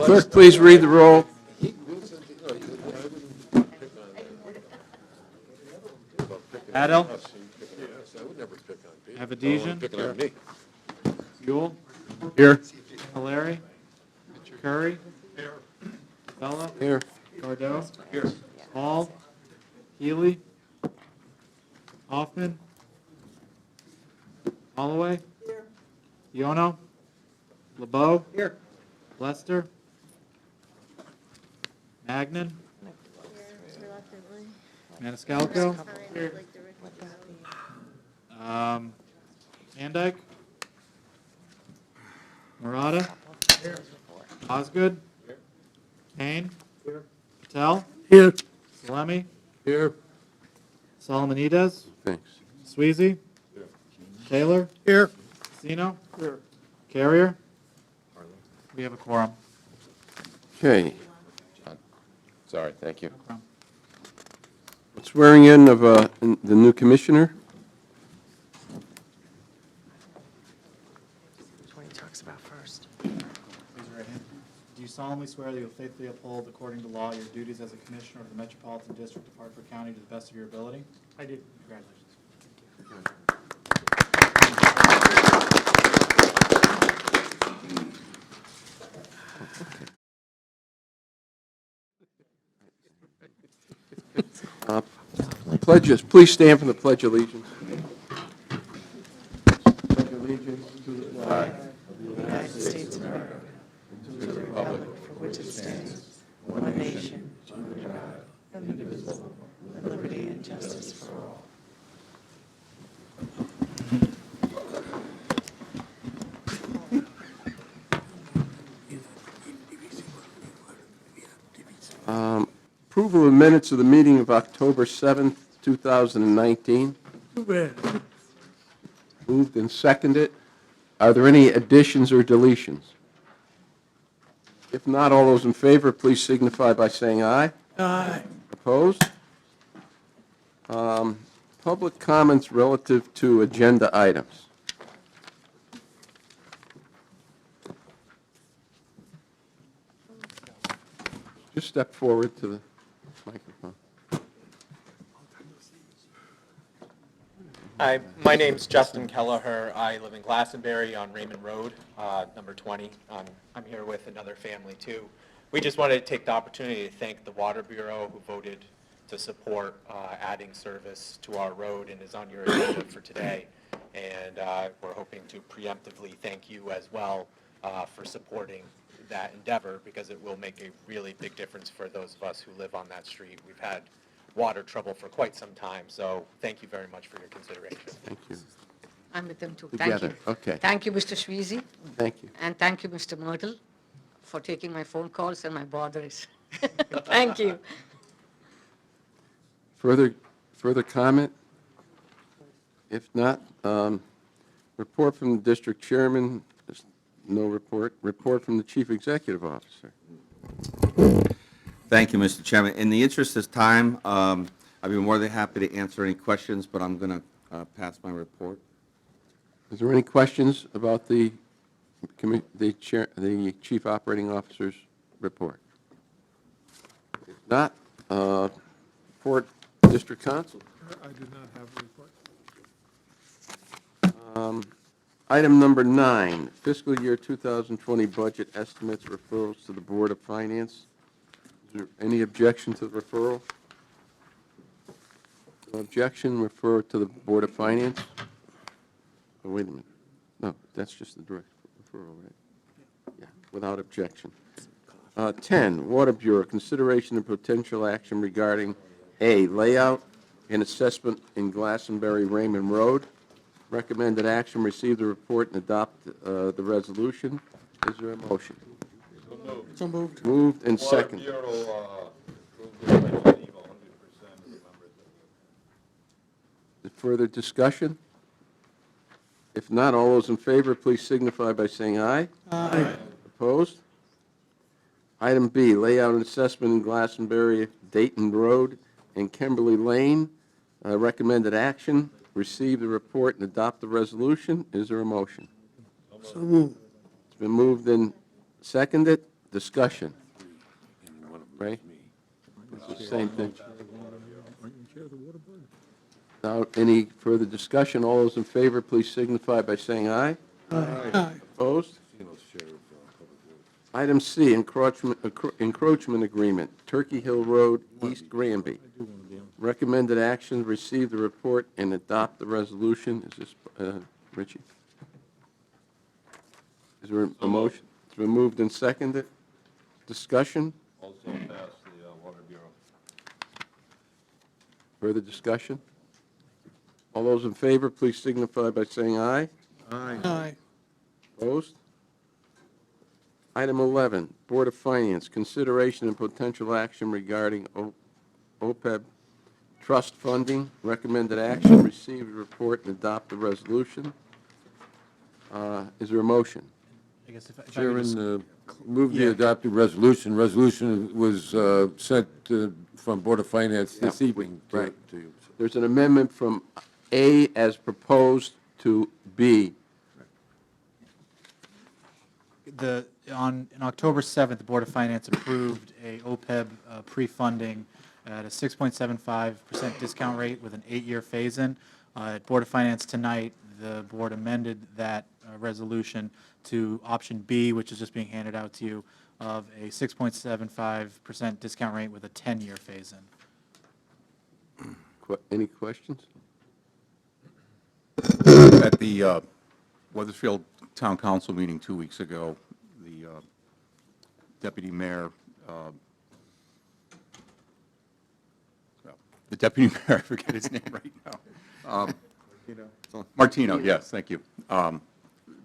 Clerk, please read the roll. Adel. Avedisian. Buell. Here. Hilaire. Curry. Bella. Here. Gardeau. Hall. Healy. Hoffman. Holloway. Iono. LeBeau. Here. Lester. Magnan. Reluctantly. Maniscalco. I'd like to reconcile. Andyke. Murata. Osgood. Kane. Patel. Here. Salemi. Here. Solomonides. Thanks. Sweezy. Taylor. Here. Sino. Here. Carrier. We have a quorum. Okay. Sorry, thank you. Swearing in of the new commissioner. Which one he talks about first? Raise your right hand. Do you solemnly swear that you will faithfully uphold, according to law, your duties as a commissioner of the Metropolitan District of Hartford County to the best of your ability? I do. Congratulations. Pledges, please stand for the Pledge of Allegiance. Pledge allegiance to the flag of the United States of America, and to the republic for which it stands, one nation, under God, indivisible, with liberty and justice for all. Approval of minutes of the meeting of October 7th, 2019. Moved and seconded. Are there any additions or deletions? If not, all those in favor, please signify by saying aye. Aye. Opposed? Public comments relative to agenda items. Just step forward to the microphone. Hi, my name's Justin Kelleher. I live in Glastonbury on Raymond Road, number 20. I'm here with another family, too. We just wanted to take the opportunity to thank the Water Bureau, who voted to support adding service to our road and is on your agenda for today. And we're hoping to preemptively thank you as well for supporting that endeavor, because it will make a really big difference for those of us who live on that street. We've had water trouble for quite some time, so thank you very much for your consideration. Thank you. I'm with them too. Together. Thank you. Okay. Thank you, Mr. Sweezy, Thank you. and thank you, Mr. Myrtle, for taking my phone calls and my bothers. Thank you. Further comment? If not, report from the district chairman. There's no report. Report from the chief executive officer. Thank you, Mr. Chairman. In the interest of time, I'd be more than happy to answer any questions, but I'm going to pass my report. Is there any questions about the chief operating officer's report? If not, report district council. I do not have a report. Item number 9, fiscal year 2020 budget estimates referrals to the Board of Finance. Is there any objection to the referral? No objection, refer to the Board of Finance. Oh, wait a minute. No, that's just the direct referral, right? Yeah, without objection. 10, Water Bureau, consideration and potential action regarding A, layout and assessment in Glastonbury Raymond Road. Recommended action, receive the report and adopt the resolution. Is there a motion? So moved. Moved and second. Further discussion? If not, all those in favor, please signify by saying aye. Aye. Opposed? Item B, layout and assessment in Glastonbury, Dayton Road, and Kimberly Lane. Recommended action, receive the report and adopt the resolution. Is there a motion? So moved. It's been moved and seconded. Discussion. Right? It's the same thing. Now, any further discussion? All those in favor, please signify by saying aye. Aye. Opposed? Item C, encroachment agreement, Turkey Hill Road, East Granby. Recommended action, receive the report and adopt the resolution. Is this, Richie? Is there a motion? It's been moved and seconded. Discussion? Also pass the Water Bureau. Further discussion? All those in favor, please signify by saying aye. Aye. Opposed? Item 11, Board of Finance, consideration and potential action regarding OPEB trust funding. Recommended action, receive the report and adopt the resolution. Is there a motion? I guess if I could just- Chairman, move the Yeah. adopted resolution. Resolution was sent from Board of Finance this Yeah, evening right. to you. There's an amendment from A as proposed to B. In October 7th, the Board of Finance approved a OPEB pre-funding at a 6.75% discount rate with an 8-year phase-in. At Board of Finance tonight, the board amended that resolution to option B, which is just being handed out to you, of a 6.75% discount rate with a 10-year phase-in. Any questions? At the Weathersfield Town Council meeting 2 weeks ago, the deputy mayor, I forget his name right now. Martino, yes, thank you.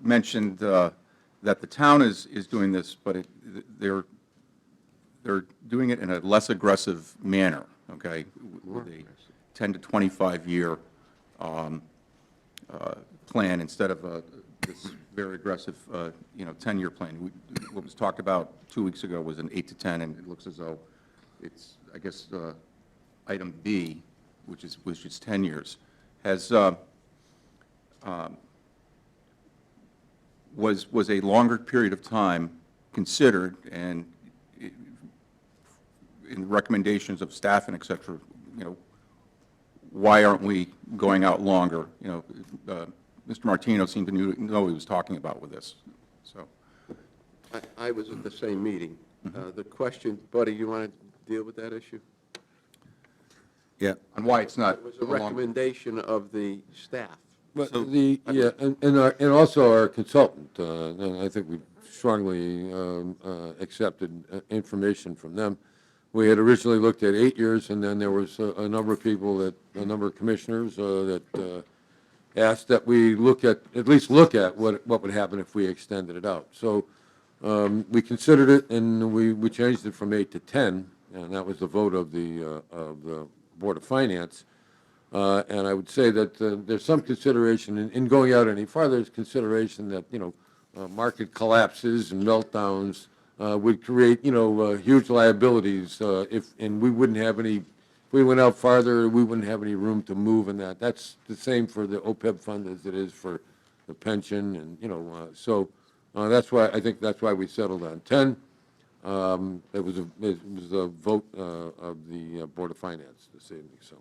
Mentioned that the town is doing this, but they're doing it in a less aggressive manner, okay? With a 10 to 25-year plan instead of this very aggressive, 10-year plan. What was talked about 2 weeks ago was an 8 to 10, and it looks as though it's, I guess, item B, which is 10 years, was a longer period of time considered, and in recommendations of staff and et cetera, why aren't we going out longer? Mr. Martino seemed to know what he was talking about with this, so. I was at the same meeting. The question, Buddy, you want to deal with that issue? Yeah. On why it's not It was a longer. recommendation of the staff. But So- and also our consultant, and I think we strongly accepted information from them. We had originally looked at 8 years, and then there was a number of people a number of commissioners that asked that we at least look at what would happen if we extended it out. So we considered it, and we changed it from 8 to 10, and that was the vote of the Board of Finance. And I would say that there's some consideration in going out any farther. There's consideration that market collapses and meltdowns would create huge liabilities and we wouldn't have any. If we went out farther, we wouldn't have any room to move in that. That's the same for the OPEB fund as it is for the pension, and so that's why I think that's why we settled on 10. It was a vote of the Board of Finance this evening. So.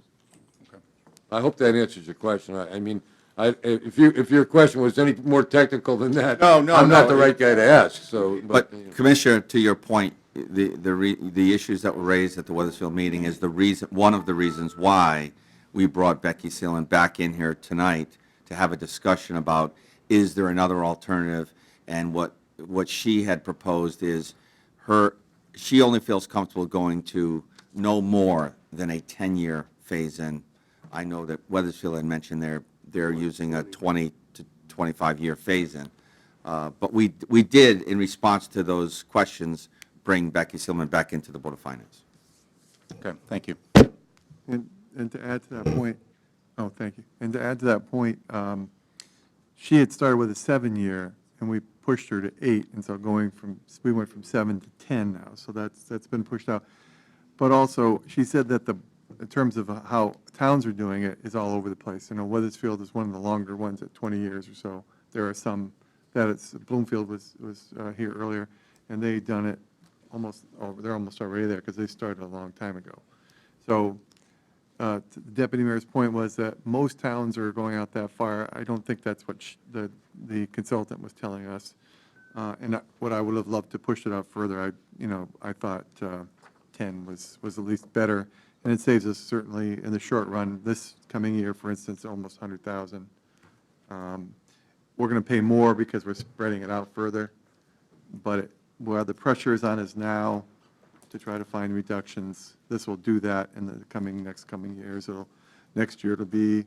I hope that answers your question. I mean, if your question was any more technical than that, No, I'm not the no. right guy to ask. So, But Commissioner, to your point, the issues that were raised at the Weathersfield meeting is one of the reasons why we brought Becky Seelan back in here tonight to have a discussion about, is there another alternative? And what she had proposed is she only feels comfortable going to no more than a 10-year phase-in. I know that Weathersfield had mentioned they're using a 20 to 25-year phase-in. But we did, in response to those questions, bring Becky Seelman back into the Board of Finance. Okay, thank you. And to add to that point, thank you. And to add to that point, she had started with a 7-year, and we pushed her to 8, and so we went from 7 to 10 now. So that's been pushed out. But also, she said that in terms of how towns are doing it, is all over the place. Weathersfield is one of the longer ones at 20 years or so. There are some Bloomfield was here earlier, and they've done it they're almost already there because they started a long time ago. So the deputy mayor's point was that most towns are going out that far. I don't think that's what the consultant was telling us. And what I would have loved to push it out further, I thought 10 was at least better. And it saves us certainly in the short run, this coming year, for instance, almost 100,000. We're going to pay more because we're spreading it out further. But where the pressure is on us now to try to find reductions, this will do that in the next coming years. Next year it'll be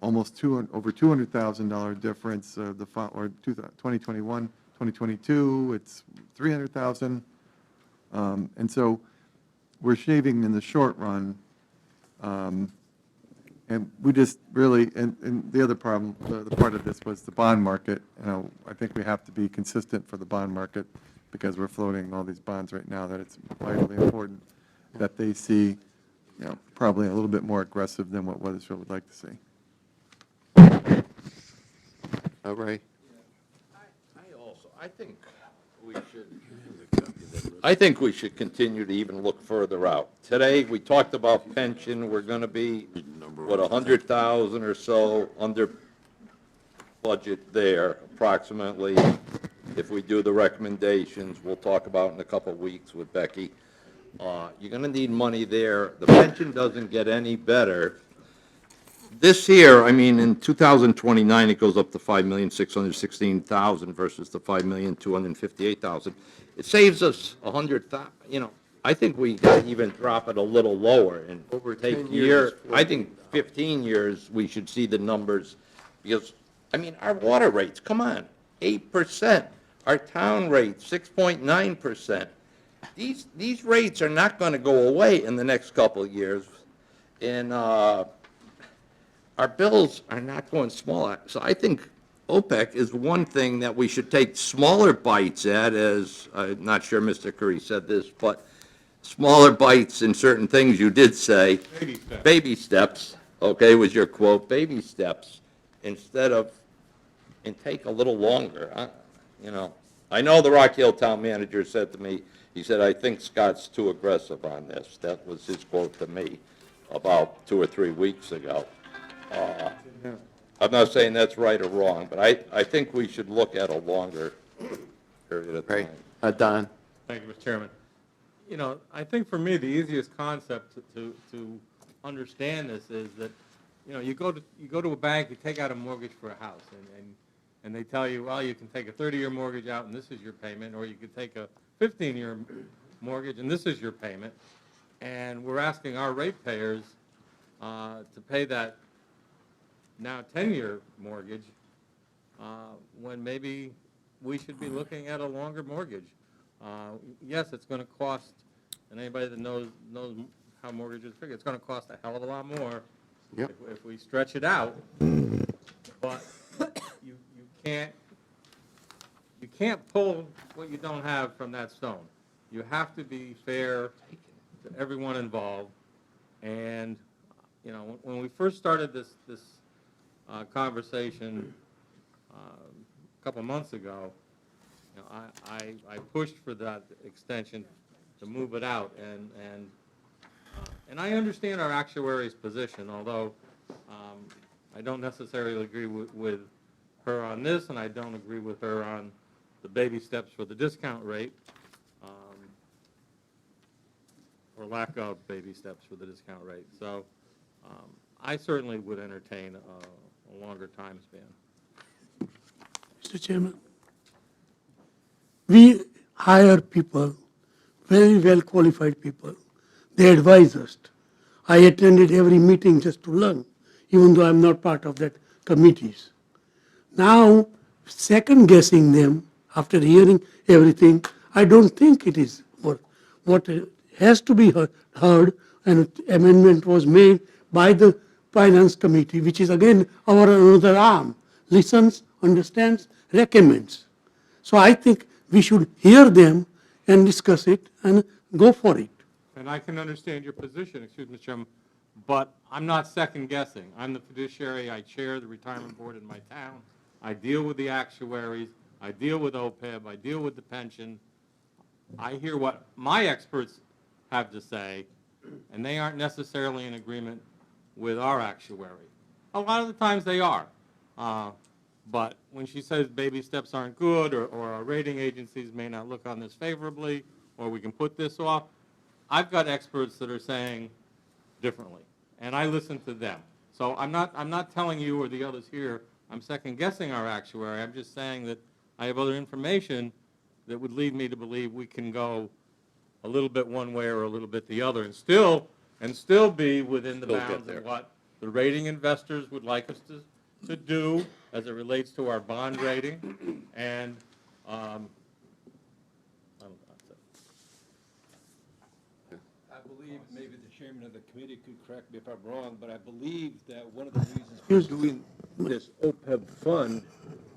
almost over $200,000 difference. Or 2021, 2022, it's 300,000. And so we're shaving in the short run. And we just really, and the other problem, the part of this was the bond market. I think we have to be consistent for the bond market because we're floating all these bonds right now, that it's vitally important that they see, probably a little bit more aggressive than what Weathersfield would like to see. All right. I think we should continue to even look further out. Today, we talked about pension, we're gonna be, 100,000 or so under budget there, approximately. If we do the recommendations, we'll talk about in a couple of weeks with Becky. You're gonna need money there. The pension doesn't get any better. This year, I mean, in 2029, it goes up to 5,616,000 versus the 5,258,000. It saves us 100,000, I think we gotta even drop it a little lower and Over take 10 years, I think 15 years, we should see the numbers, because, I mean, our water rates, come on, 8%. Our town rate, 6.9%. These rates are not gonna go away in the next couple of years. And, our bills are not going smaller. So I think OPEC is one thing that we should take smaller bites at, as, I'm not sure Mr. Curry said this, but smaller bites in certain things you did say. Baby steps. Baby steps, okay, was your quote, baby steps, instead of, and take a little longer. I know the Rock Hill town manager said to me, he said, I think Scott's too aggressive on this. That was his quote to me about 2 or 3 weeks ago. I'm not saying that's right or wrong, but I think we should look at a longer period of time. Right. Don? Thank you, Mr. Chairman. I think for me, the easiest concept to understand this is that, you go to a bank, you take out a mortgage for a house, and they tell you, well, you can take a 30-year mortgage out, and this is your payment, or you could take a 15-year mortgage, and this is your payment. And we're asking our ratepayers to pay that now 10-year mortgage, when maybe we should be looking at a longer mortgage. Yes, it's going to cost, and anybody that knows how mortgages figure, it's going to cost a hell of a lot more if we stretch it out. But you can't pull what you don't have from that stone. You have to be fair to everyone involved. And when we first started this conversation a couple of months ago, I pushed for that extension to move it out, and I understand our actuary's position, although I don't necessarily agree with her on this, and I don't agree with her on the baby steps for the discount rate, or lack of baby steps for the discount rate. So I certainly would entertain a longer time span. Mr. Chairman, we hire people, very well qualified people. They advise us. I attended every meeting just to learn, even though I'm not part of that committees. Now, second guessing them after hearing everything, I don't think it is worth. What has to be heard, an amendment was made by the Finance Committee, which is again our another arm, listens, understands, recommends. So I think we should hear them and discuss it and go for it. And I can understand your position, excuse me, Mr. Chairman, but I'm not second guessing. I'm the fiduciary, I chair the retirement board in my town. I deal with the actuaries, I deal with OPEB, I deal with the pension. I hear what my experts have to say, and they aren't necessarily in agreement with our actuary. A lot of the times they are. But when she says baby steps aren't good, or our rating agencies may not look on this favorably, or we can put this off, I've got experts that are saying differently, and I listen to them. So I'm not telling you or the others here, I'm second guessing our actuary. I'm just saying that I have other information that would lead me to believe we can go a little bit one way or a little bit the other, and still be within the Still get bounds there. of what the rating investors would like us to do as it relates to our bond rating, and, I don't know, that's it. I believe, maybe the chairman of the committee could correct me if I'm wrong, but I believe that one of the reasons for doing this OPEB fund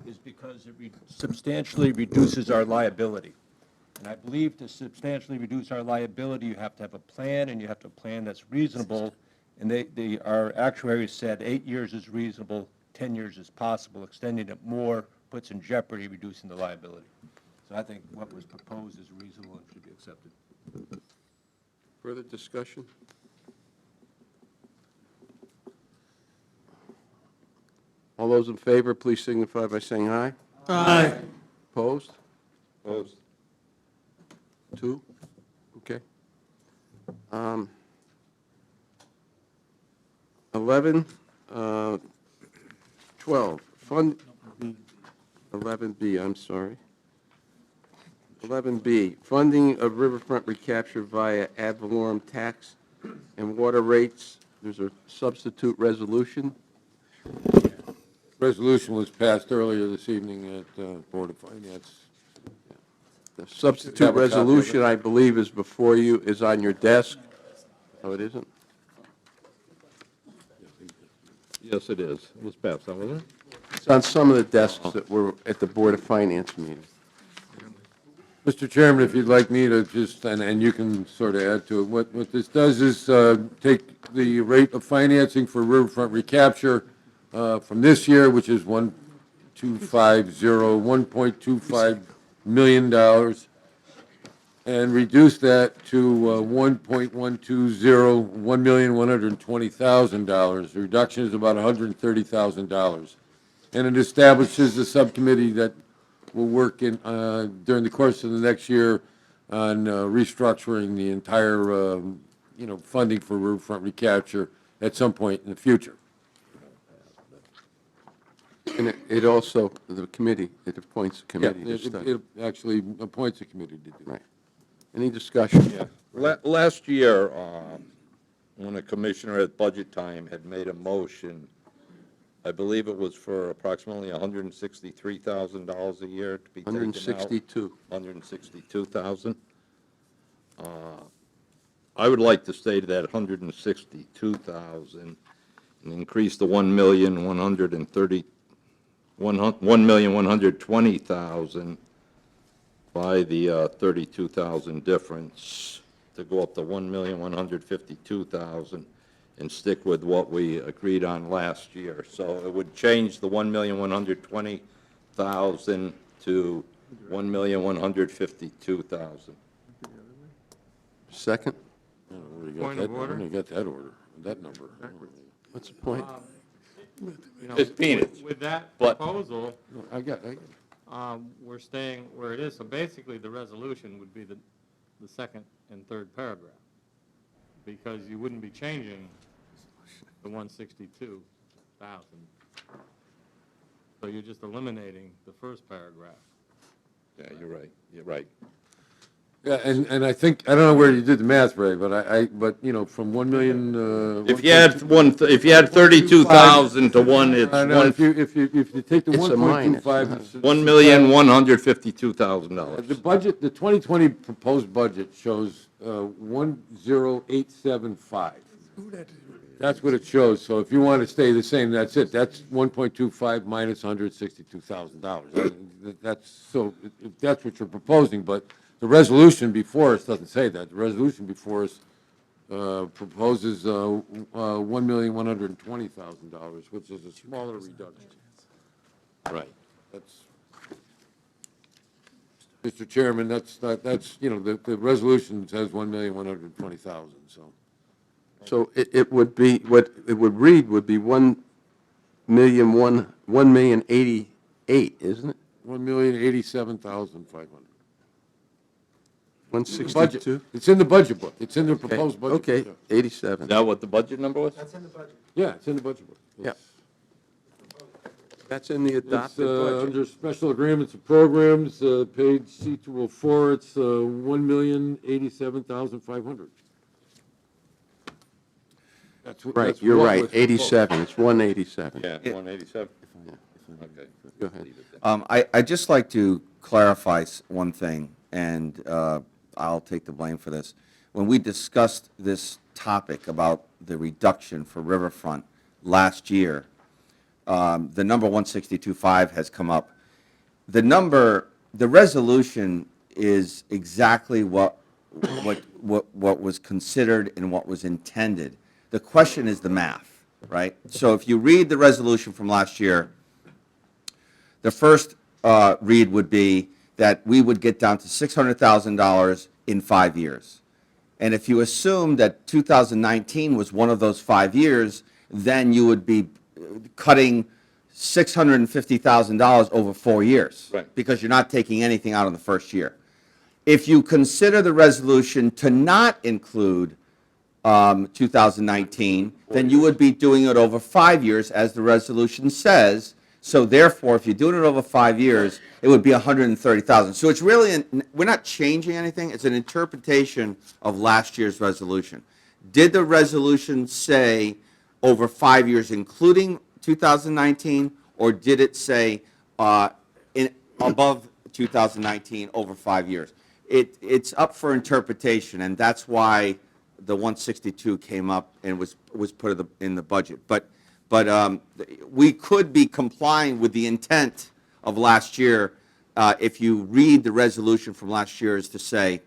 is because it substantially reduces our liability. And I believe to substantially reduce our liability, you have to have a plan, and you have to have a plan that's reasonable. And our actuaries said 8 years is reasonable, 10 years is possible. Extending it more puts in jeopardy reducing the liability. So I think what was proposed is reasonable and should be accepted. Further discussion? All those in favor, please signify by saying aye. Aye. Opposed? Opposed? 2? Okay. 11, 12, fund, 11B, I'm sorry. 11B, funding of riverfront recapture via ad valorem tax and water rates. There's a substitute resolution. Resolution was passed earlier this evening at Board of Finance. The Have substitute a copy of it? resolution, I believe, is before you, is on your desk. Oh, it isn't? Yes, it is. It was passed, wasn't it? It's on some of the desks that were at the Board of Finance meeting. Mr. Chairman, if you'd like me to just, and you can sort of add to it, what this does is take the rate of financing for riverfront recapture from this year, which is $1.25 million, and reduce that to $1.120,000. The reduction is about $130,000. And it establishes a subcommittee that will work in, during the course of the next year on restructuring the entire, funding for riverfront recapture at some point in the future. And it also, the committee, it appoints a committee to It study. it actually appoints a committee to do it. Right. Any discussion? Yeah. Last year, when the commissioner at budget time had made a motion, I believe it was for approximately $163,000 a year to be taken out. 162. 162,000. I would like to stay to that 162,000 and increase the 1,120,000 by the 32,000 difference to go up to 1,152,000 and stick with what we agreed on last year. So it would change the 1,120,000 to 1,152,000. Second? Point of order? I only got that order, that number. What's the point? It's peanuts. With that But- proposal, I got we're staying where it is. So basically, the resolution would be the second and third paragraph, because you wouldn't be changing the 162,000. So you're just eliminating the first paragraph. Yeah, you're right, you're right. Yeah, and I think, I don't know where you did the math, Ray, but but, from 1 million, If you had if you had 32,000 to one, it's no, if you take the It's a minus, 1.25. not it's- $1,152,000. The budget, the 2020 proposed budget shows 10875. That's what it shows, so if you want to stay the same, that's it. That's 1.25 minus $162,000. That's, so, if that's what you're proposing, but the resolution before us doesn't say that. The resolution before us proposes $1,120,000, which is a smaller reduction. Right. That's, Mr. Chairman, that's, the resolution says 1,120,000, so. So it would be, what it would read would be 1,088, isn't it? 1,087,500. 162? It's in the budget book. It's in the proposed budget. Okay, book, 87. Is that what the budget number was? Yeah, it's in the budget book. Yeah. That's in the It's adopted budget. under special agreements and programs, page C204, it's 1,087,500. Right, you're right, 87, it's 187. Yeah, 187. Okay. Go ahead. I'd just like to clarify one thing, and I'll take the blame for this. When we discussed this topic about the reduction for Riverfront last year, the number 162.5 has come up. The resolution is exactly what was considered and what was intended. The question is the math, right? So if you read the resolution from last year, the first read would be that we would get down to $600,000 in 5 years. And if you assume that 2019 was one of those 5 years, then you would be cutting $650,000 over 4 years. Right. Because you're not taking anything out in the first year. If you consider the resolution to not include 2019, then you would be doing it over 5 years, as the resolution says. So therefore, if you're doing it over 5 years, it would be $130,000. So it's really, we're not changing anything. It's an interpretation of last year's resolution. Did the resolution say over 5 years, including 2019, or did it say above 2019 over 5 years? It's up for interpretation, and that's why the 162 came up and was put in the budget. But we could be complying with the intent of last year if you read the resolution from last year is to say,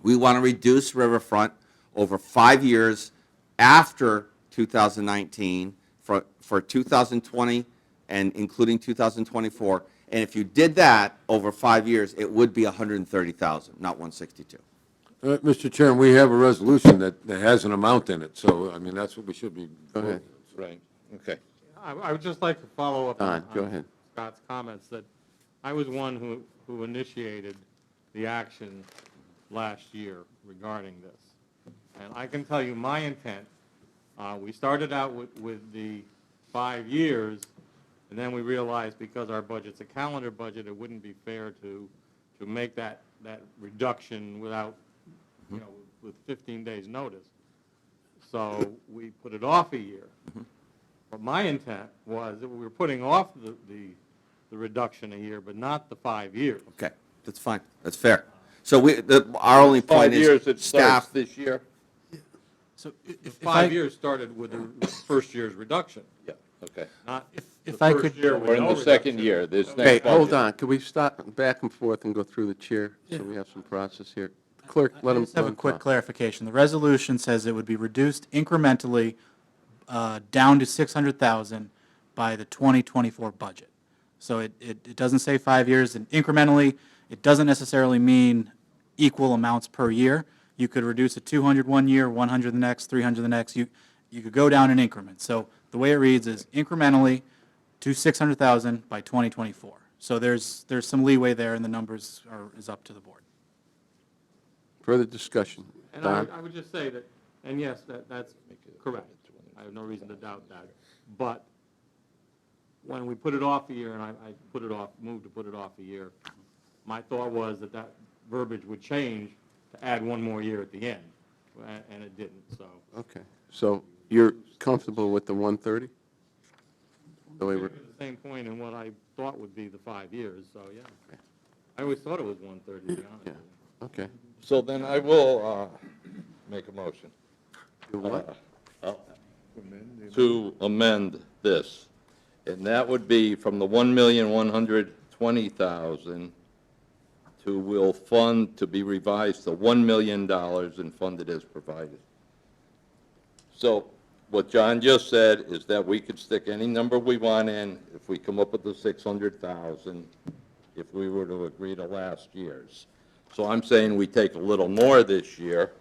we want to reduce Riverfront over 5 years after 2019 for 2020 and including 2024. And if you did that over 5 years, it would be 130,000, not 162. Mr. Chairman, we have a resolution that has an amount in it, so, I mean, that's what we should be. Go ahead. Right, okay. I would just like to follow up Don, go ahead. Scott's comments, that I was one who initiated the action last year regarding this. And I can tell you my intent, we started out with the 5 years, and then we realized because our budget's a calendar budget, it wouldn't be fair to make that reduction without, with 15 days' notice. So we put it off a year. But my intent was that we were putting off the reduction a year, but not the 5 years. Okay, that's fine. That's fair. So our only point 5 years, is it starts staff. this year? So The 5 years started with the first year's reduction, Yeah, okay. not if the I first could- year with We're in no the second reduction. year, this next Okay, budget. hold on, can we stop back and forth and go through the chair, so we have some process here? Clerk, let I him. just have a quick clarification. The resolution says it would be reduced incrementally down to 600,000 by the 2024 budget. So it doesn't say 5 years, and incrementally, it doesn't necessarily mean equal amounts per year. You could reduce it 200 one year, 100 the next, 300 the next. You could go down in increments. So the way it reads is incrementally to 600,000 by 2024. So there's some leeway there, and the numbers is up to the board. Further discussion. And Don? I would just say that, and yes, that's correct. I have no reason to doubt that. But when we put it off a year, and I moved to put it off a year, my thought was that verbiage would change to add one more year at the end, and it didn't, so. Okay, so you're comfortable with the 130? The way we're, At the same point in what I thought would be the 5 years, so, yeah. I always thought it was 130, to be honest yeah, with you. okay. So then I will make a motion Do what? to amend this. And that would be from the 1,120,000 to will fund to be revised to $1 million and funded as provided. So what John just said is that we could stick any number we want in. If we come up with the 600,000, if we were to agree to last year's. So I'm saying we take a little more this year,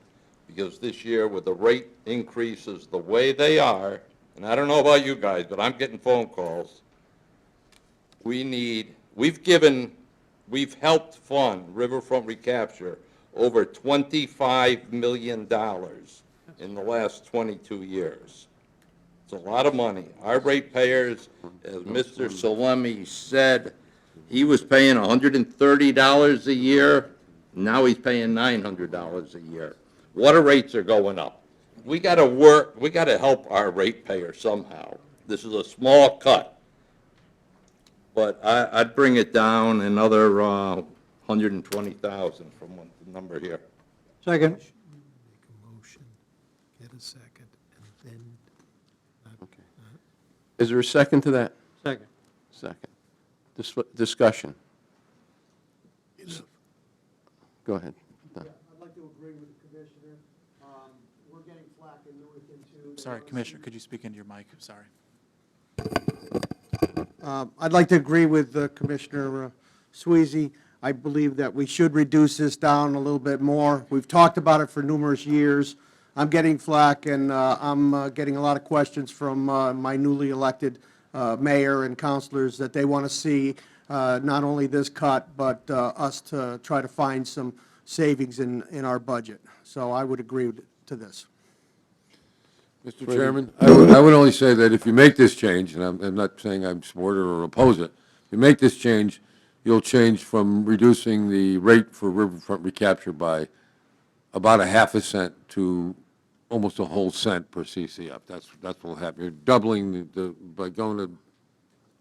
because this year with the rate increases the way they are, and I don't know about you guys, but I'm getting phone calls. We've helped fund Riverfront Recapture over $25 million in the last 22 years. It's a lot of money. Our ratepayers, as Mr. Salemi said, he was paying $130 a year, now he's paying $900 a year. Water rates are going up. We got to help our ratepayers somehow. This is a small cut, but I'd bring it down another 120,000 from the number here. Second. Make a motion, get a second, and then. Okay. Is there a second to that? Second. Second. Discussion. Go ahead. I'd like to agree with the commissioner. We're getting flack in Newington too. Sorry, Commissioner, could you speak into your mic? Sorry. I'd like to agree with Commissioner Sweezy. I believe that we should reduce this down a little bit more. We've talked about it for numerous years. I'm getting flack, and I'm getting a lot of questions from my newly elected mayor and councilors that they want to see not only this cut, but us to try to find some savings in our budget. So I would agree to this. Mr. Chairman, I would only say that if you make this change, and I'm not saying I support it or oppose it, if you make this change, you'll change from reducing the rate for riverfront recapture by about a half a cent to almost a whole cent per CCF. That's what will happen. You're doubling by going to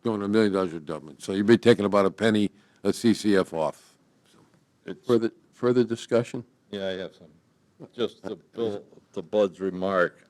$1 million, you're doubling. So you'll be taking about a penny a CCF off. Further discussion? Yeah, I have some. Just to build to Bud's remark,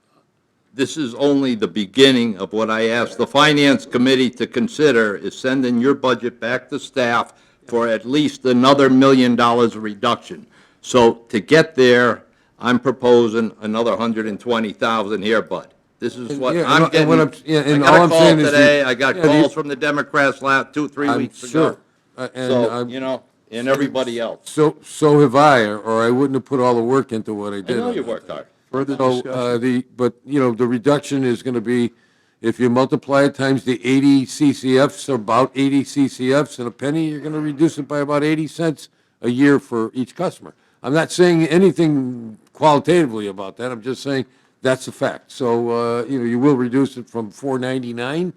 this is only the beginning of what I asked the Finance Committee to consider, is sending your budget back to staff for at least another $1 million of reduction. So to get there, I'm proposing another 120,000 here, Bud. This is what Yeah, I'm and getting. what I'm- yeah, and all I got I'm a call saying is today, the- I got yeah, the- calls from the Democrats 3 I'm weeks ago. sure. And So, I'm- you know, and everybody else. So have I, or I wouldn't have put all the work into what I I did. know on you that. worked hard. Further So, discussion? but, you know, the reduction is going to be, if you multiply it times the 80 CCFs, about 80 CCFs and a penny, you're going to reduce it by about 80 cents a year for each customer. I'm not saying anything qualitatively about that, I'm just saying that's a fact. So, you know, you will reduce it from $4.99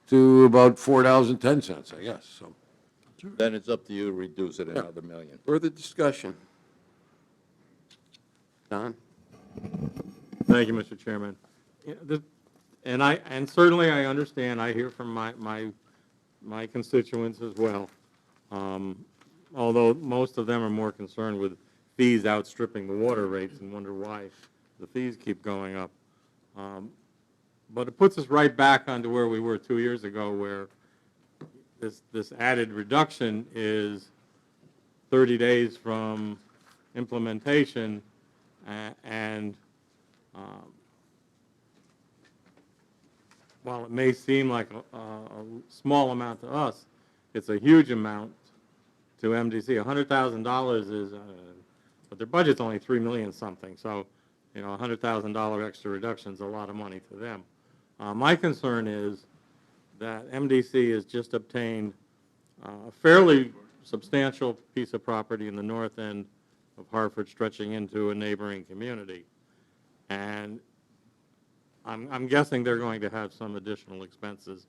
to about $4.10, I guess, so. Then it's up to you to reduce it another $1 million. Further discussion? Don? Thank you, Mr. Chairman. Yeah, and certainly I understand, I hear from my constituents as well, although most of them are more concerned with fees outstripping the water rates and wonder why the fees keep going up. But it puts us right back onto where we were 2 years ago, where this added reduction is 30 days from implementation, and while it may seem like a small amount to us, it's a huge amount to MDC. $100,000 is, but their budget's only $3 million something, so, you know, $100,000 extra reduction is a lot of money to them. My concern is that MDC has just obtained a fairly substantial piece of property in the north end of Hartford, stretching into a neighboring community. And I'm guessing they're going to have some additional expenses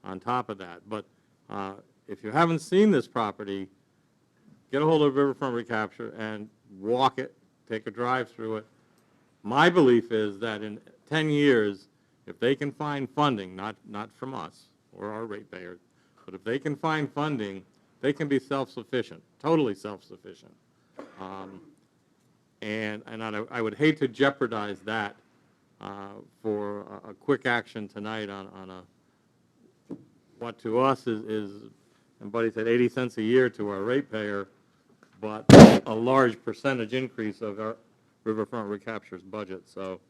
on top of that. But if you haven't seen this property, get a hold of Riverfront Recapture and walk it, take a drive through it. My belief is that in 10 years, if they can find funding, not from us or our ratepayers, but if they can find funding, they can be self-sufficient, totally self-sufficient. And I would hate to jeopardize that for a quick action tonight on what to us is, and Buddy said 80 cents a year to our ratepayer, but a large percentage increase of our Riverfront Recapture's budget. So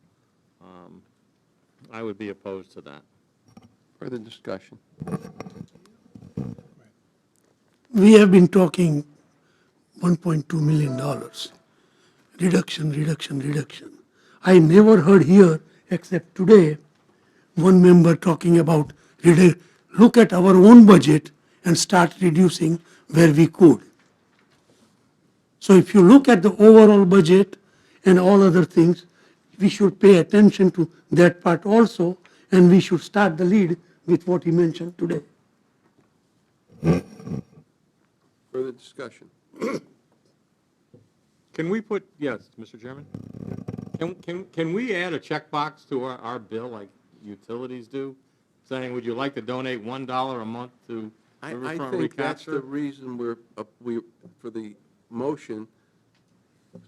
I would be opposed to that. Further discussion? we have been talking $1.2 million. Reduction, reduction, reduction. I never heard here, except today, one member talking about look at our own budget and start reducing where we could. So if you look at the overall budget and all other things, we should pay attention to that part also, and we should start the lead with what he mentioned today. Further discussion? Can we put, yes, Mr. Chairman? Can we add a checkbox to our bill like utilities do, saying, would you like to donate $1 a month to I riverfront think that's the recapture? reason we, for the motion,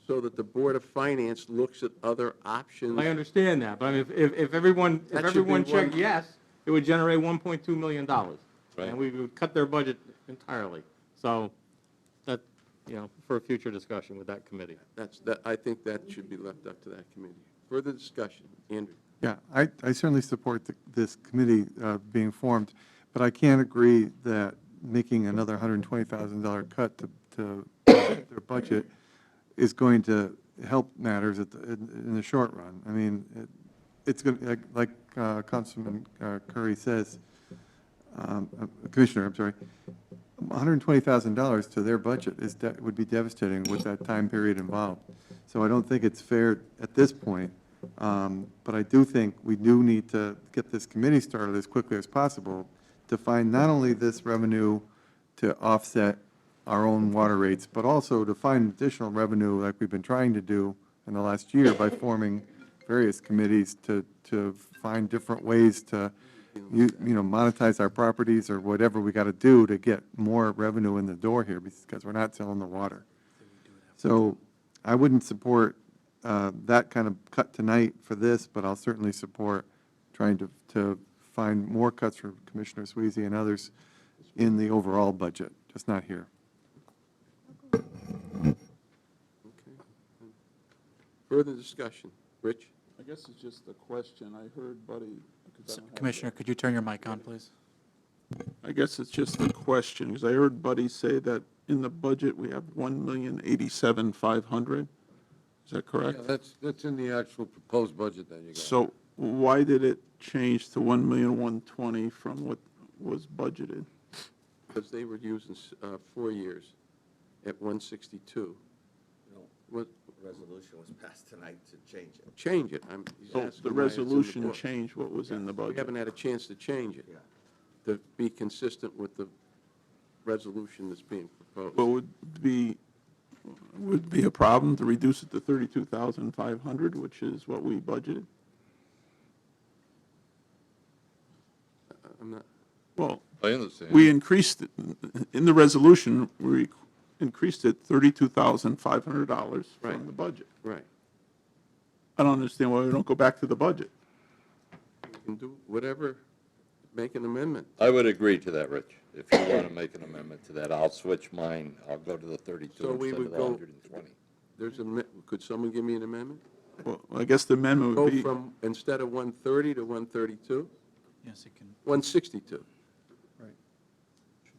so that the Board of Finance looks at other options. I understand that, but I mean, if everyone, That should be checked one- yes, it would generate $1.2 million. Right. And we would cut their budget entirely. So that, for a future discussion with that committee. I think that should be left up to that committee. Further discussion? Andrew? Yeah, I certainly support this committee being formed, but I can't agree that making another $120,000 cut to their budget is going to help matters in the short run. I mean, it's going to, like Councilman Curry says, Commissioner, I'm sorry, $120,000 to their budget would be devastating with that time period involved. So I don't think it's fair at this point, but I do think we do need to get this committee started as quickly as possible to find not only this revenue to offset our own water rates, but also to find additional revenue like we've been trying to do in the last year by forming various committees to find different ways to monetize our properties or whatever we got to do to get more revenue in the door here because we're not selling the water. So I wouldn't support that kind of cut tonight for this, but I'll certainly support trying to find more cuts for Commissioner Sweezy and others in the overall budget, just not here. Further discussion? Rich? I guess it's just a question. I heard Buddy. 'cause I don't have Commissioner, could you turn your mic on, please? I guess it's just a question, because I heard Buddy say that in the budget, we have $1,087,500. Is that correct? Yeah, that's in the actual proposed budget that you got. So why did it change to $1,120,000 from what was budgeted? Because they were using 4 years at 162. What? Resolution was passed tonight to change it. Change it. He's So asking the why it's in resolution book. changed what was in the We budget. haven't had a chance to change it, to be consistent with the resolution that's being proposed. But would be a problem to reduce it to 32,500, which is what we budgeted? I'm not, Well, I understand. we increased, it in the resolution, we increased it $32,500 Right. from the budget. right. I don't understand why we don't go back to the budget. You can do whatever, make an amendment. I would agree to that, Rich. If you want to make an amendment to that, I'll switch mine. I'll go to the 32 So we instead would of the go- 120. Could someone give me an amendment? Well, I guess the amendment Go would be, from, instead of 130 to 132? Yes, you can. 162.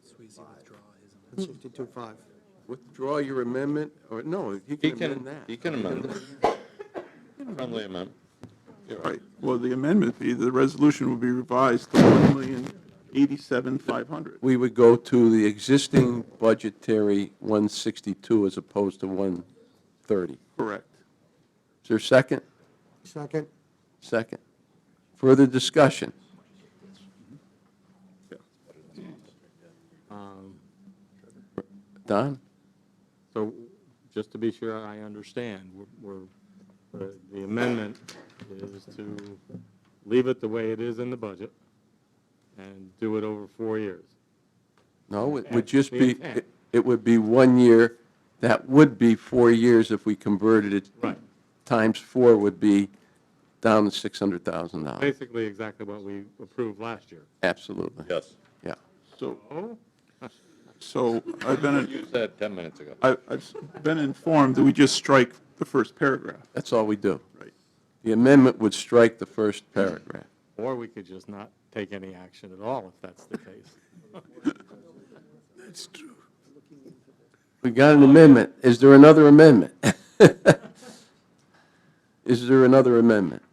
Sweezy withdraw his 62.5. Withdraw your amendment, or no, he He can amend that. He can amend it. Friendly amendment. right, well, the amendment would be, the resolution would be revised to $1,087,500. We would go to the existing budgetary 162 as opposed to 130. Correct. Is there a second? Second? Second. Further discussion? Don? So, just to be sure I understand, the amendment is to leave it the way it is in the budget and do it over 4 years. No, it would That's just the be, intent. it would be 1 year. That would be 4 years if we converted it. Right. Times 4 would be down to $600,000. Basically exactly what we approved last year. Absolutely. Yes. Yeah. So I've been, You said 10 minutes ago. I've been informed that we just strike the first paragraph. That's all we do. Right. The amendment would strike the first paragraph. Or we could just not take any action at all if that's the case. That's true. We got an amendment. Is there another amendment? Is there another amendment?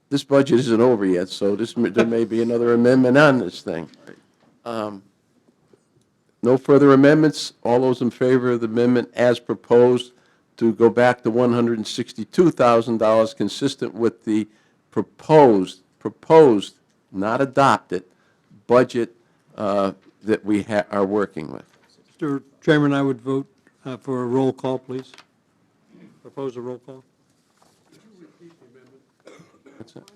This budget isn't over yet, so there may be another amendment on this thing. No further amendments? All those in favor of the amendment as proposed to go back to $162,000, consistent with the proposed, not adopted, budget that we are working with? Mr. Chairman, I would vote for a roll call, please. Propose a roll call. That's it.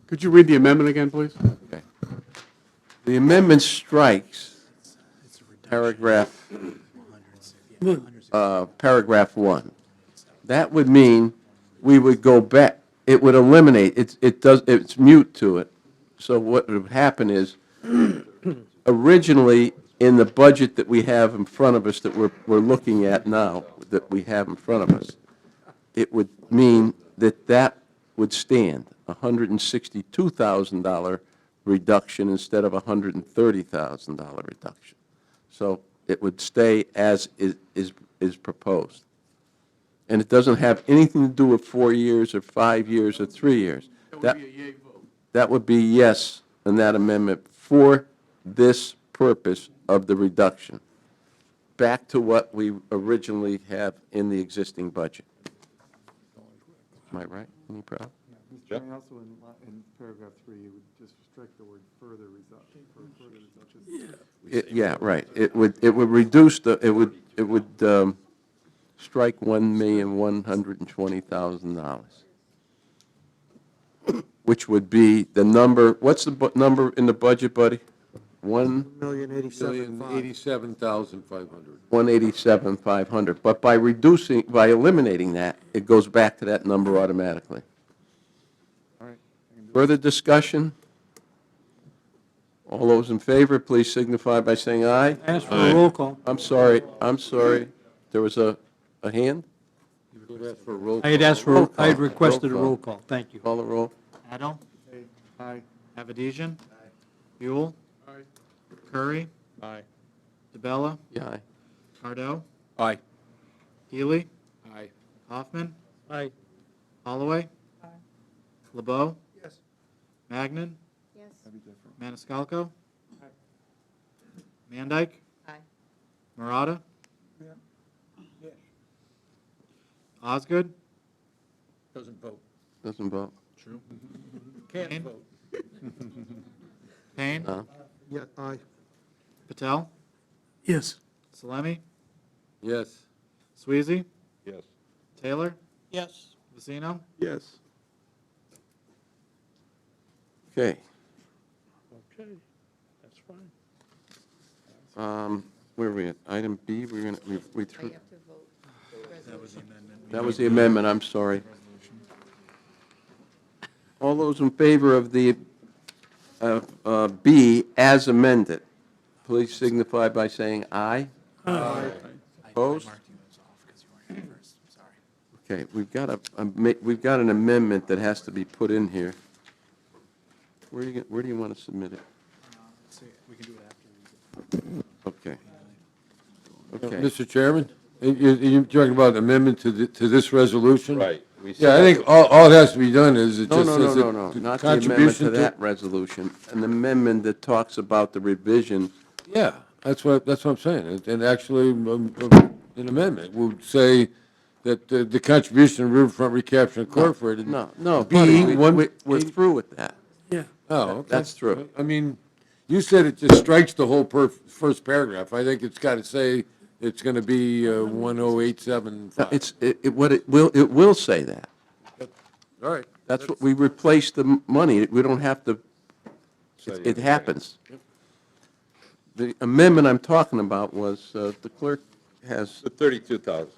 Could you read the amendment again, please? Okay. The amendment strikes paragraph 1. That would mean we would go back, it would eliminate, it's mute to it. So what would happen is, originally, in the budget that we have in front of us, that we're looking at now, that we have in front of us, it would mean that would stand, $162,000 reduction instead of $130,000 reduction. So it would stay as is proposed. And it doesn't have anything to do with 4 years or 5 years or 3 years. That would be yes in that amendment for this purpose of the reduction, back to what we originally have in the existing budget. Am I right? Any problem? Mr. Chairman, also in paragraph 3, you would just strike the word further reduction. Yeah, right. It would reduce it would strike $1,120,000, which would be the number, what's the number in the budget, buddy? $1,087,500. But by eliminating that, it goes back to that number automatically. All right. Further discussion? All those in favor, please signify by saying aye. Ask for a roll call. I'm sorry. There was a hand? I had asked for, I had requested a roll call. Thank you. Call the roll. Adel, Aye. Avedisian, Buell, Curry, Aye. DeBella, Yeah, aye. Cardell, Aye. Healy, Aye. Hoffman, Aye. Holloway, LeBeau, Yes. Magnan, Yes. Maniscalco, Mandyke, Aye. Murata, Osgood, Doesn't vote. Doesn't vote. True. Can't Payne? vote. Payne, Yeah, aye. Patel, Yes. Salemi, Yes. Sweezy, Yes. Taylor, Yes. Vecino, Yes. Okay. Okay, that's fine. Where are we at? Item B, we threw. You have to vote. that was the amendment. That was the amendment, I'm sorry. All those in favor of the B as amended, please signify by saying aye. Aye. Opposed? I marked you as off because you weren't here first, sorry. Okay, we've got an amendment that has to be put in here. Where do you want to submit it? Let's see, we can do it after. Okay. Okay. Mr. Chairman, you're talking about amendment to this resolution? Right. Yeah, I think all it has to be done is it No, just no, says no, no, no, that not the amendment contribution to that resolution. An amendment that talks about the revision. Yeah, that's what I'm saying. And actually, an amendment would say that the contribution of Riverfront Recapture Incorporated. No, no, being buddy, we're through with that. Yeah. Oh, okay. That's true. I mean, you said it just strikes the whole first paragraph. I think it's got to say it's going to be 10875. It will say that. All right. That's what, we replaced the money. We don't have to, it happens. The amendment I'm talking about was, the clerk has, The 32,000,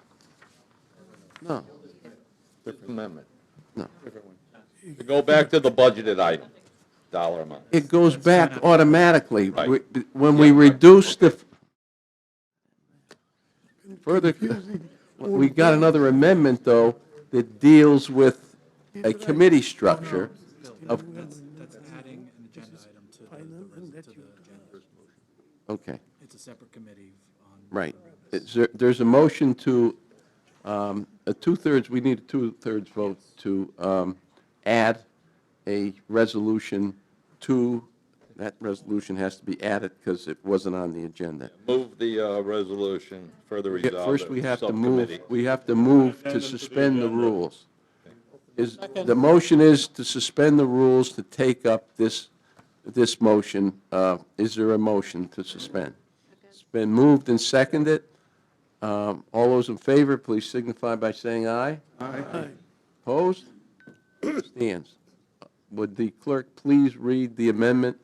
no, different amendment. no. To go back to the budgeted item, dollar amount. It goes back automatically. Right. When we reduce the, further, we got another amendment, though, that deals with a committee structure of, That's adding an agenda item to the agenda. Okay, It's a separate committee on. right. There's a motion to, a two-thirds, we need a two-thirds vote to add a resolution to, that resolution has to be added because it wasn't on the agenda. Move the resolution, further Yeah, resolve first, the we have to move, subcommittee. to suspend the rules. The motion is to suspend the rules to take up this motion. Is there a motion to suspend? It's been moved and seconded. All those in favor, please signify by saying aye. Aye. Opposed? Stands. Would the clerk please read the amendment?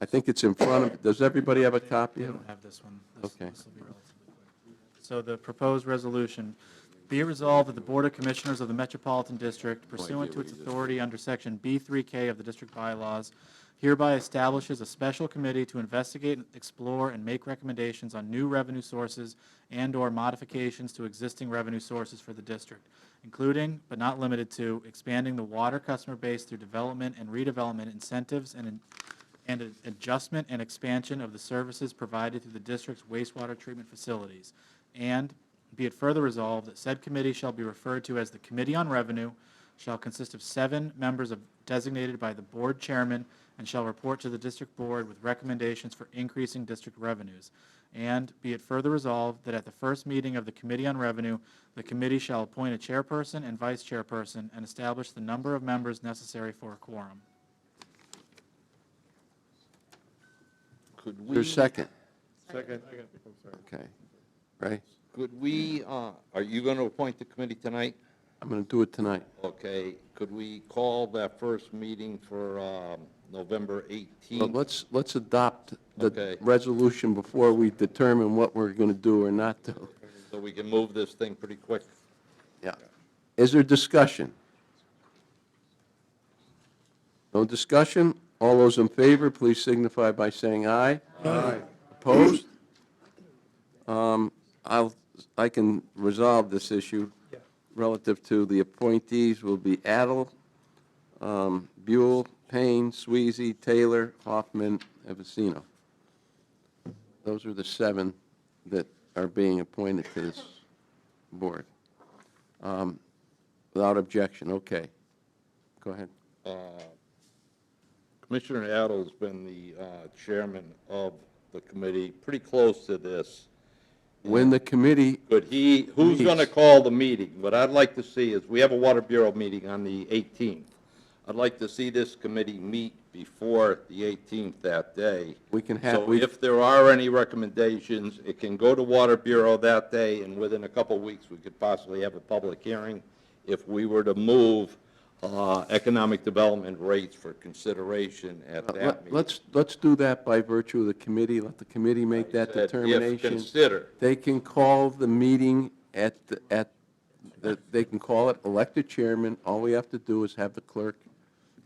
I think it's in front of, does everybody have a copy We of it? don't have this one. Okay. This will be relatively quick. So the proposed resolution, be it resolved that the Board of Commissioners of the Metropolitan District pursuant to its authority under Section B3K of the district bylaws hereby establishes a special committee to investigate, explore, and make recommendations on new revenue sources and/or modifications to existing revenue sources for the district, including, but not limited to, expanding the water customer base through development and redevelopment incentives and an adjustment and expansion of the services provided through the district's wastewater treatment facilities. And be it further resolved that said committee shall be referred to as the Committee on Revenue, shall consist of 7 members designated by the board chairman, and shall report to the district board with recommendations for increasing district revenues. And be it further resolved that at the first meeting of the Committee on Revenue, the committee shall appoint a chairperson and vice chairperson and establish the number of members necessary for a quorum. Could Is there a second? Second. Okay. Right? Could we, are you going to appoint the committee tonight? I'm going to do it tonight. Okay, could we call that first meeting for November 18th? But let's adopt the Okay. resolution before we determine what we're going to do or not do. So we can move this thing pretty quick? Yeah. Is there discussion? No discussion? All those in favor, please signify by saying aye. Aye. Opposed? I can resolve this issue relative to the appointees will be Adel, Buell, Payne, Sweezy, Taylor, Hoffman, Evasino. Those are the 7 that are being appointed to this board. Without objection, okay. Go ahead. Commissioner Adel's been the chairman of the committee, pretty close to this. When the committee, Could he, who's going to call the meeting? What I'd like to see is, we have a Water Bureau meeting on the 18th. I'd like to see this committee meet before the 18th that day. we can have, So if there are any recommendations, it can go to Water Bureau that day, and within a couple of weeks, we could possibly have a public hearing if we were to move economic development rates for consideration at that meeting. let's do that by virtue of the committee, let the committee make that Said if determination. consider. They can call the meeting they can call it, elect a chairman, all we have to do is have the clerk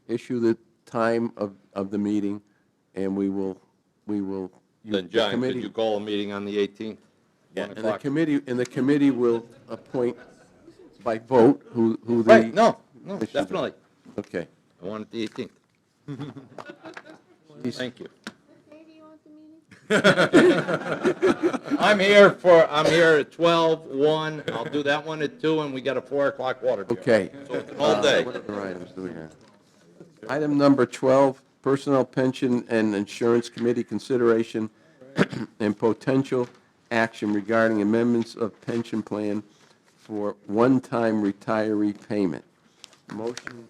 issue the time of the meeting, and we will. Then, the John, could committee- you call a meeting on the 18th? Yeah, 1 and o'clock? the committee will appoint by vote who the. Right, no, commissioners are. definitely. Okay. I want it the 18th. Thank you. What day do you want the meeting? I'm here at 12, 1, I'll do that one at 2, and we got a 4 o'clock water bill. Okay. So it's an all day. What other items do we have? Item number 12, Personnel, Pension, and Insurance Committee consideration and potential action regarding amendments of pension plan for one-time retiree payment. Motion,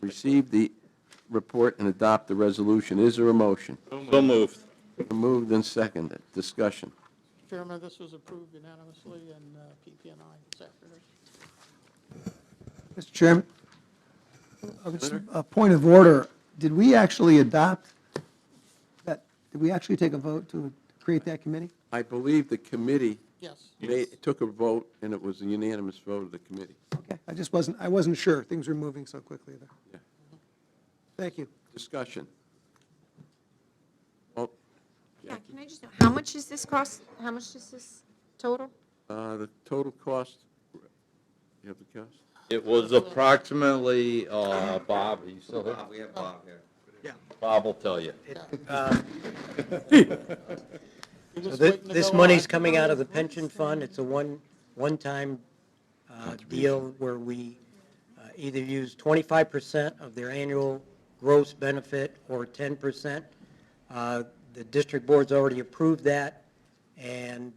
receive the report and adopt the resolution. Is there a motion? So moved. Moved and seconded. Discussion. Chairman, this was approved unanimously in PPNI this afternoon. Mr. Chairman, a point of order. Did we actually adopt that, did we actually take a vote to create that committee? I believe the committee Yes. took a vote, and it was a unanimous vote of the committee. Okay, I wasn't sure. Things were moving so quickly there. Yeah. Thank you. Discussion. Oh, Yeah, can I just know, how much does this cost? How much is this total? the total cost, you have the cost? It was approximately, Bob, are you still here? We have Bob here. Bob will tell you. You're So just waiting to this go money's on. coming out of the pension fund. It's a one-time deal where we either use 25% of their annual gross benefit or 10%. The district board's already approved that, and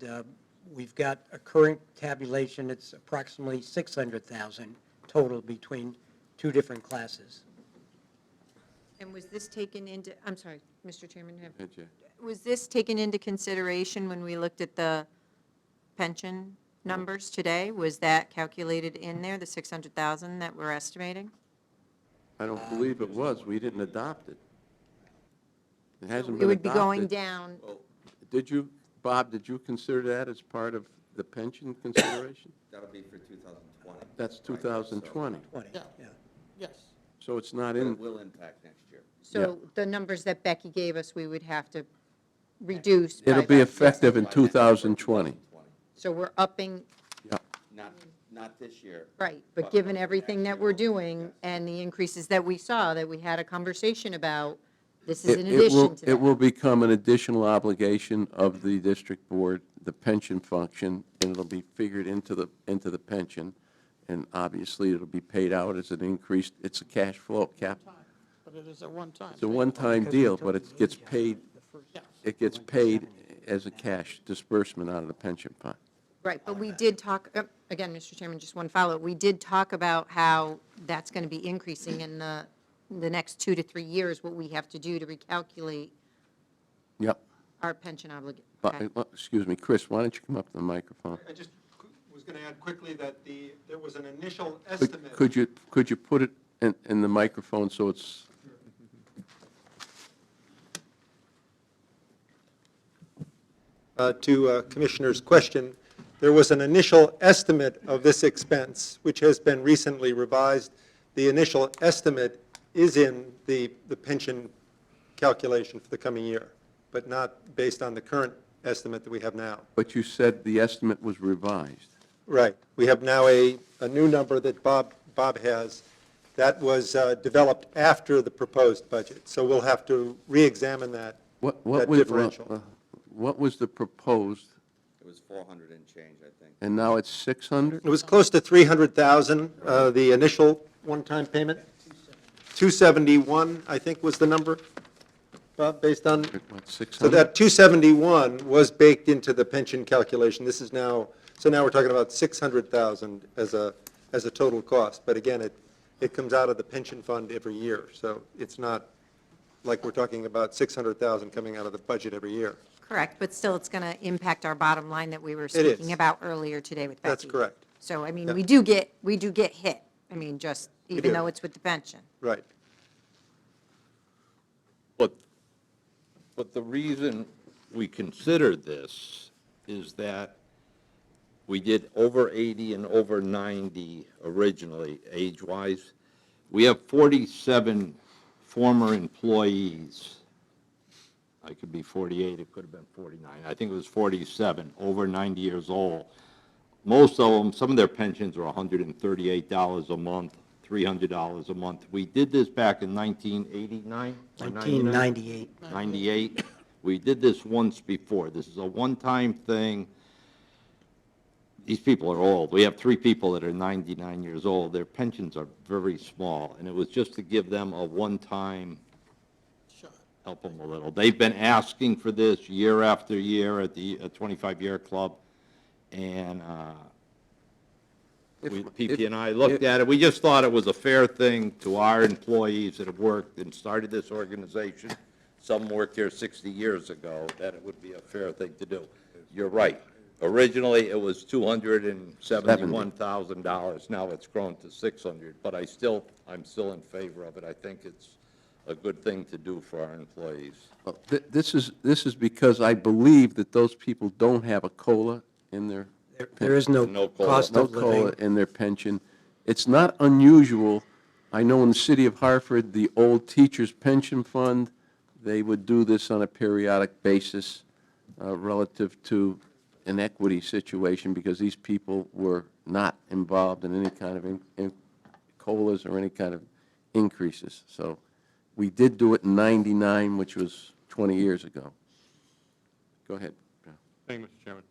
we've got a current tabulation. It's approximately $600,000 total between two different classes. And was this taken into, I'm sorry, Mr. Chairman, Ed, yeah. was this taken into consideration when we looked at the pension numbers today? Was that calculated in there, the 600,000 that we're estimating? I don't believe it was. We didn't adopt it. It hasn't It been would be going adopted. down, Did you, Bob, did you consider that as part of the pension consideration? That'll be for 2020. That's 2020. 20, Yeah. yeah. Yes. So it's not But in, it will impact next year. so the numbers that Becky gave us, we would have to reduce by it'll be about effective in 600. 2020. So we're upping, Yeah. Not this year. right, but given everything that we're doing and the increases that we saw, that we had a conversation about, this is in addition to that. It will become an additional obligation of the district board, the pension function, and it'll be figured into the pension. And obviously, it'll be paid out as an increase. It's a cash flow cap. But it is a one-time. It's a one-time deal, but it gets paid, as a cash disbursement out of the pension fund. Right, but we did talk, again, Mr. Chairman, just one follow-up. We did talk about how that's going to be increasing in the next 2 to 3 years, what we have to do to recalculate Yep. our pension obligation. Excuse me, Chris, why don't you come up to the microphone? I just was going to add quickly that there was an initial Could you put it in the microphone so it's, To Commissioner's question, there was an initial estimate of this expense, which has been recently revised. The initial estimate is in the pension calculation for the coming year, but not based on the current estimate that we have now. but you said the estimate was revised. Right. We have now a new number that Bob has that was developed after the proposed budget. So we'll have to re-examine that What that was, differential. what was the proposed, It was 400 and change, I think. and now it's 600? It was close to 300,000, the initial one-time payment. 271, I think, was the number, Bob, based on, What, so 600? that 271 was baked into the pension calculation. This is now, so now we're talking about 600,000 as a total cost. But again, it comes out of the pension fund every year, so it's not like we're talking about 600,000 coming out of the budget every year. Correct, but still, it's going to impact our bottom line that we were It is. speaking about earlier today with Becky. That's correct. So, I mean, Yeah. we do get hit. I mean, just, We even do. though it's with the pension. Right. But the reason we considered this is that we did over 80 and over 90 originally, age-wise. We have 47 former employees. I could be 48, it could have been 49. I think it was 47, over 90 years old. Most of them, some of their pensions are $138 a month, $300 a month. We did this back in 1989 or 1998. 98. We did this once before. This is a one-time thing. These people are old. We have 3 people that are 99 years old. Their pensions are very small, and it was just to give them a one-time, help them a little. They've been asking for this year after year at the 25-year club, and PP and I looked at it. We just thought it was a fair thing to our employees that have worked and started this organization. Some worked here 60 years ago, that it would be a fair thing to do. You're right. Originally, it was $271,000. Now it's grown to 600. But I'm still in favor of it. I think it's a good thing to do for our employees. Well, This is because I believe that those people don't have a COLA in their. There is no No COLA. cost No of COLA living. in their pension. It's not unusual. I know in the city of Hartford, the old teachers' pension fund, they would do this on a periodic basis relative to an equity situation because these people were not involved in any kind of COLAs or any kind of increases. So We did do it in 99, which was 20 years ago. Go ahead. Thank you, Mr. Chairman.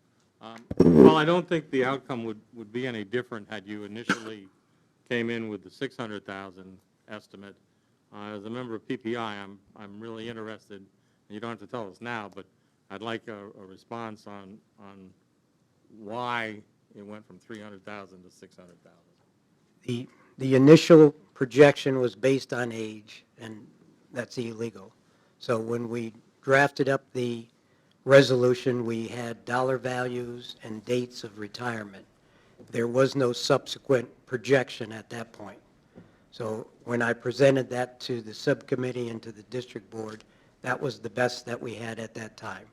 Well, I don't think the outcome would be any different had you initially came in with the 600,000 estimate. As a member of PPI, I'm really interested, and you don't have to tell us now, but I'd like a response on why it went from 300,000 to 600,000. The initial projection was based on age, and that's illegal. So when we drafted up the resolution, we had dollar values and dates of retirement. There was no subsequent projection at that point. So when I presented that to the subcommittee and to the district board, that was the best that we had at that time.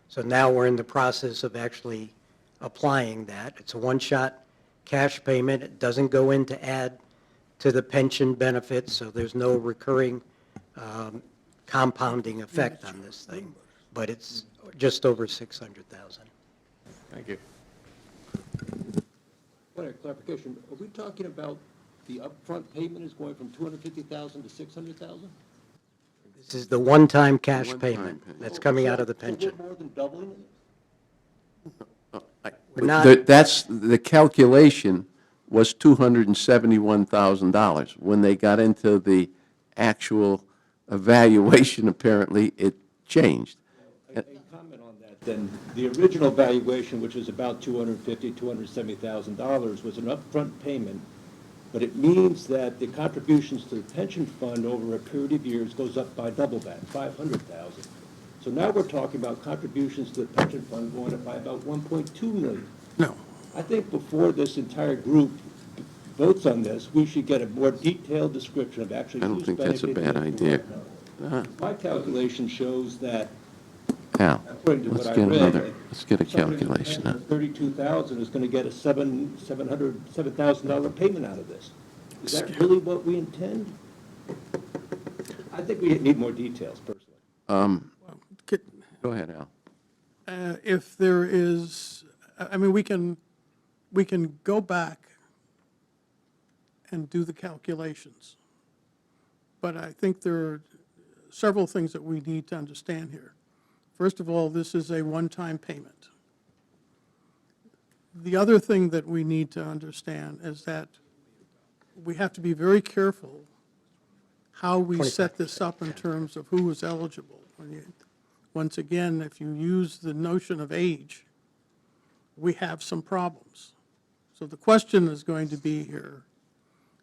So now we're in the process of actually applying that. It's a one-shot cash payment. It doesn't go in to add to the pension benefits, so there's no recurring compounding effect on this thing. But it's just over 600,000. Thank you. Point of clarification, are we talking about the upfront payment is going from 250,000 to 600,000? This is the one-time cash One-time payment payment. that's coming out of the So pension. we're more than doubling it? We're not- That's, the calculation was $271,000. When they got into the actual evaluation, apparently, it changed. A comment on that, then, the original valuation, which was about $270,000, was an upfront payment, but it means that the contributions to the pension fund over a period of years goes up by double that, 500,000. So now we're talking about contributions to the pension fund going up by about 1.2 million. No. I think before this entire group votes on this, we should get a more detailed description of actually I don't who's think that's a benefiting bad and who idea. aren't. My calculation shows that, Al, according to what let's I get read, another, let's get a somebody with a calculation. pension of 32,000 is going to get a $7,000 payment out of this. Is that really what we intend? I think we need more details, personally. Go ahead, Al. If there is, I mean, we can go back and do the calculations. But I think there are several things that we need to understand here. First of all, this is a one-time payment. The other thing that we need to understand is that we have to be very careful how we set this up in terms of who is eligible. Once again, if you use the notion of age, we have some problems. So the question is going to be here,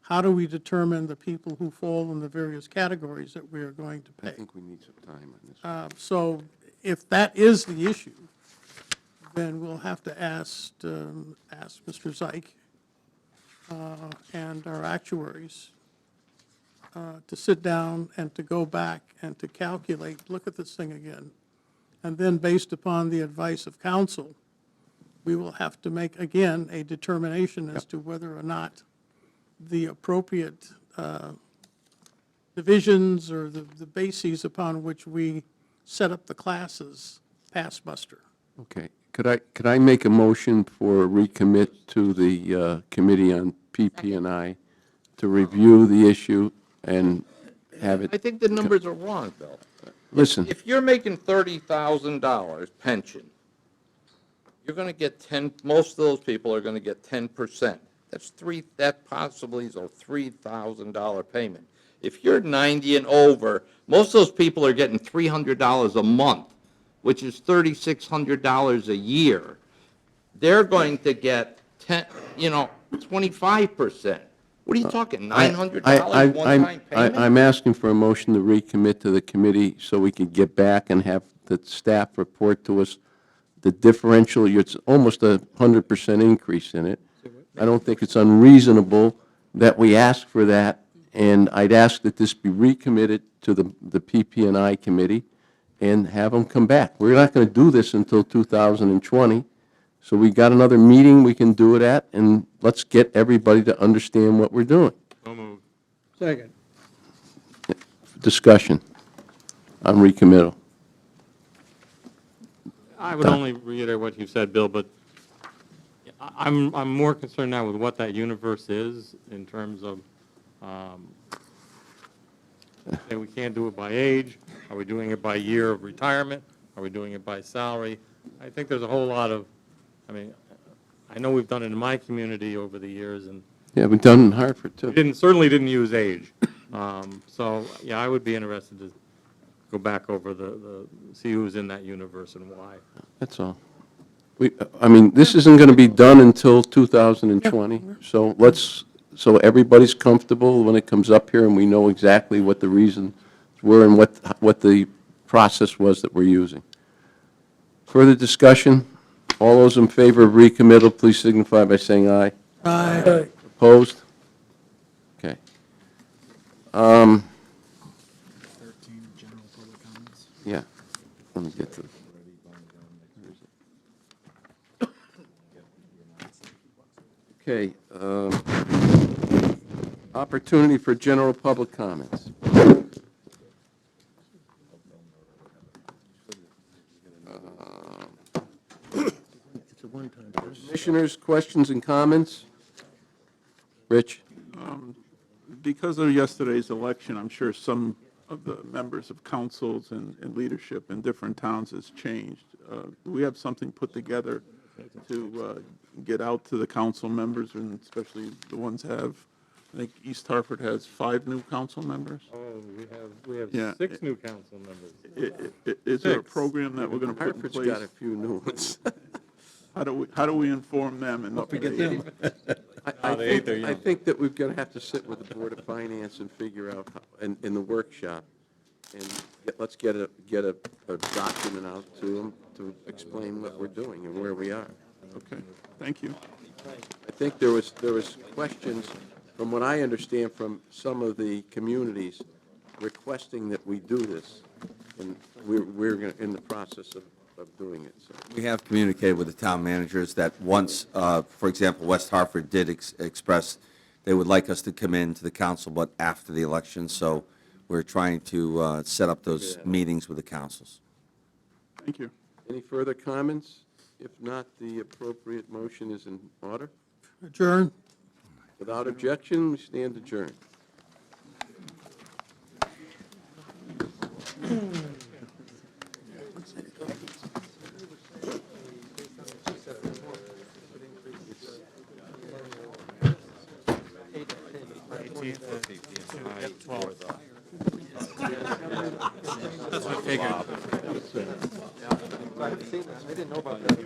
how do we determine the people who fall in the various categories that we are going to I pay? think we need some time on this. So if that is the issue, then we'll have to ask Mr. Zeich and our actuaries to sit down and to go back and to calculate, look at this thing again. And then, based upon the advice of counsel, we will have to make, again, a determination as to whether or not the appropriate divisions or the bases upon which we set up the classes pass muster. Okay. Could I make a motion for a recommit to the Committee on PP&I to review the issue and have it? I think the numbers are wrong, Bill. Listen. If you're making $30,000 pension, you're going to get 10, most of those people are going to get 10%. That possibly is a $3,000 payment. If you're 90 and over, most of those people are getting $300 a month, which is $3,600 a year. They're going to get 25%. What are you talking, $900 one-time payment? I'm asking for a motion to recommit to the committee so we can get back and have the staff report to us the differential. It's almost 100% increase in it. I don't think it's unreasonable that we ask for that, and I'd ask that this be recommitted to the PP&I committee and have them come back. We're not going to do this until 2020, so we got another meeting we can do it at, and let's get everybody to understand what we're doing. So moved. Second. Discussion on recommittal. I would only reiterate what you said, Bill, but I'm more concerned now with what that universe is in terms of Say we can't do it by age? Are we doing it by year of retirement? Are we doing it by salary? I think there's a whole lot of, I mean, I know we've done it in my community over the years, and Yeah, we've done in Hartford, too. certainly didn't use age. So, yeah, I would be interested to go back over see who's in that universe and why. That's all. I mean, this isn't going to be done until 2020, so so everybody's comfortable when it comes up here and we know exactly what the reasons were and what the process was that we're using. Further discussion? All those in favor of recommittal, please signify by saying aye. Aye. Opposed? Okay. 13, general public comments. Yeah, let me get to Okay, opportunity for general public comments. Commissioners, questions and comments? Rich? Because of yesterday's election, I'm sure some of the members of councils and leadership in different towns has changed. We have something put together to get out to the council members, and especially the ones I think East Hartford has 5 new council members. Oh, we have Yeah. 6 new council members. Is there a 6. program that we're going to put in Hartford's place? got a few new ones. How do we inform them? And I think that we're going to have to sit with the Board of Finance and figure out, in the workshop, and let's get a document out to them to explain what we're doing and where we are. Okay, thank you. I think there was questions, from what I understand, from some of the communities requesting that we do this, and we're in the process of doing it, so. We have communicated with the town managers that once, for example, West Hartford did express they would like us to come in to the council, but after the election, so we're trying to set up those meetings with the councils. Thank you. Any further comments? If not, the appropriate motion is in order. Adjourn. Without objection, we stand adjourned. That's what I figured. I didn't know about that.